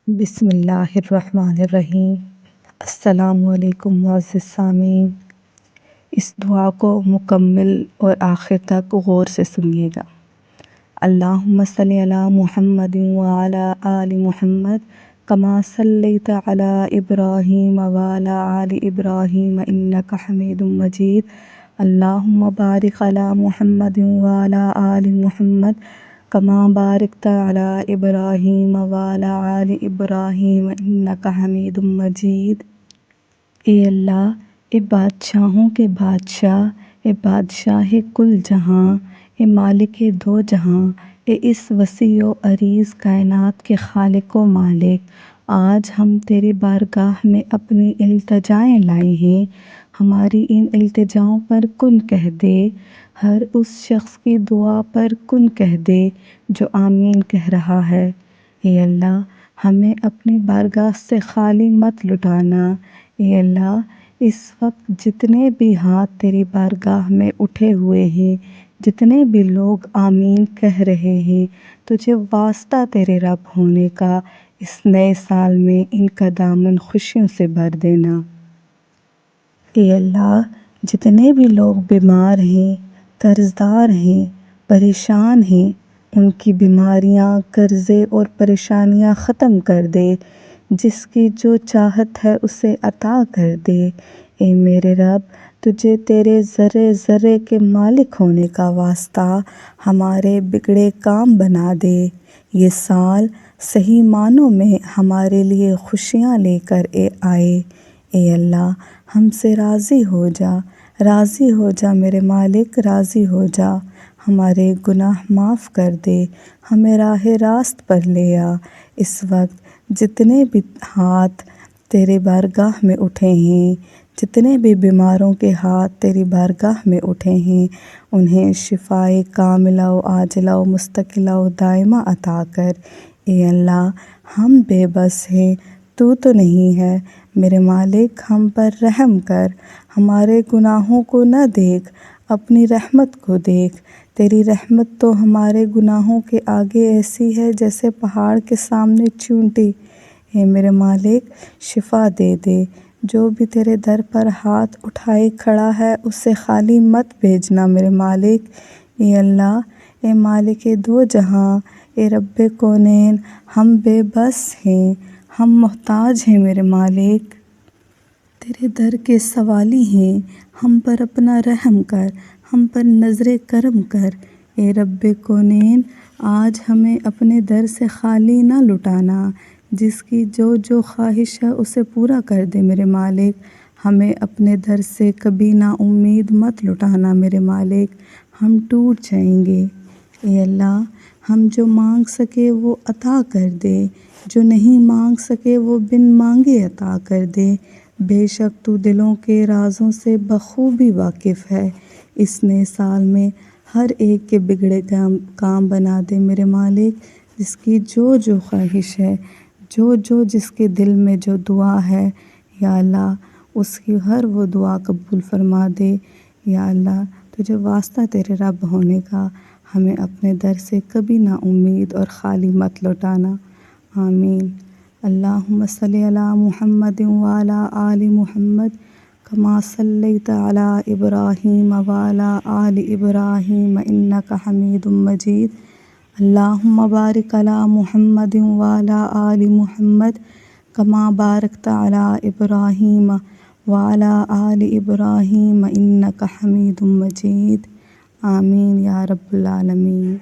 بسم اللہ الرحمن الرحیم۔ السلام علیکم معزز سامعین، اس دعا کو مکمل اور آخر تک غور سے سنیے گا۔ اللہم صلی علی محمد وعلی آل محمد کما صلیت علی ابراہیم وعلی آل ابراہیم انک حمید مجید۔ اللہم بارک علی محمد وعلی آل محمد کما بارکت علی ابراہیم وعلی آل ابراہیم انک حمید مجید۔ اے اللہ، اے بادشاہوں کے بادشاہ، اے بادشاہ کل جہاں، اے مالک دو جہاں، اے اس وسیع و عریض کائنات کے خالق و مالک، آج ہم تیری بارگاہ میں اپنی التجائیں لائے ہیں۔ ہماری ان التجاؤں پر کن کہہ دے، ہر اس شخص کی دعا پر کن کہہ دے جو آمین کہہ رہا ہے۔ اے اللہ، ہمیں اپنی بارگاہ سے خالی مت لٹانا۔ اے اللہ، اس وقت جتنے بھی ہاتھ تیری بارگاہ میں اٹھے ہوئے ہیں، جتنے بھی لوگ آمین کہہ رہے ہیں، تجھے واسطہ تیرے رب ہونے کا اس نئے سال میں ان کا دامن خوشیوں سے بھر دینا۔ اے اللہ، جتنے بھی لوگ بیمار ہیں، قرضدار ہیں، پریشان ہیں، ان کی بیماریاں، قرضے اور پریشانیاں ختم کر دے۔ جس کی جو چاہت ہے اسے عطا کر دے۔ اے میرے رب، تجھے تیرے ذرے ذرے کے مالک ہونے کا واسطہ ہمارے بگڑے کام بنا دے۔ یہ سال صحیح معنوں میں ہمارے لیے خوشیاں لے کر آئے۔ اے اللہ، ہم سے راضی ہو جا، راضی ہو جا میرے مالک، راضی ہو جا۔ ہمارے گناہ معاف کر دے، ہمیں راہ راست پر لے آ۔ اس وقت جتنے بھی ہاتھ تیرے بارگاہ میں اٹھے ہیں، جتنے بھی بیماروں کے ہاتھ تیری بارگاہ میں اٹھے ہیں، انہیں شفائے کاملہ و عاجلہ و مستقلہ و دائمہ عطا کر۔ اے اللہ، ہم بے بس ہیں، تو نہیں ہے۔ میرے مالک، ہم پر رحم کر، ہمارے گناہوں کو نہ دیکھ، اپنی رحمت کو دیکھ۔ تیری رحمت تو ہمارے گناہوں کے آگے ایسی ہے جیسے پہاڑ کے سامنے چونٹی۔ اے میرے مالک، شفا دے دے۔ جو بھی تیرے در پر ہاتھ اٹھائے کھڑا ہے اسے خالی مت بھیجنا میرے مالک۔ اے اللہ، اے مالک دو جہاں، اے رب کونین، ہم بے بس ہیں، ہم محتاج ہیں میرے مالک۔ تیرے در کے سوالی ہیں، ہم پر اپنا رحم کر، ہم پر نظر کرم کر۔ اے رب کونین، آج ہمیں اپنے در سے خالی نہ لٹانا، جس کی جو خواہش ہے اسے پورا کر دے میرے مالک۔ ہمیں اپنے در سے کبھی نا امید مت لٹانا میرے مالک، ہم ٹوٹ جائیں گے۔ اے اللہ، ہم جو مانگ سکے وہ عطا کر دے، جو نہیں مانگ سکے وہ بن مانگے عطا کر دے۔ بے شک تو دلوں کے رازوں سے بخوبی واقف ہے۔ اس نئے سال میں ہر ایک کے بگڑے کام بنا دے میرے مالک۔ جس کی جو خواہش ہے، جس کے دل میں جو دعا ہے، یا اللہ اس کی ہر وہ دعا قبول فرما دے۔ یا اللہ، تجھے واسطہ تیرے رب ہونے کا، ہمیں اپنے در سے کبھی نا امید اور خالی مت لوٹانا۔ آمین۔ اللہم صلی علی محمد وعلی آل محمد کما صلیت علی ابراہیم وعلی آل ابراہیم انک حمید مجید۔ اللہم بارک علی محمد وعلی آل محمد کما بارکت علی ابراہیم وعلی آل ابراہیم انک حمید مجید۔ آمین یا رب العالمین۔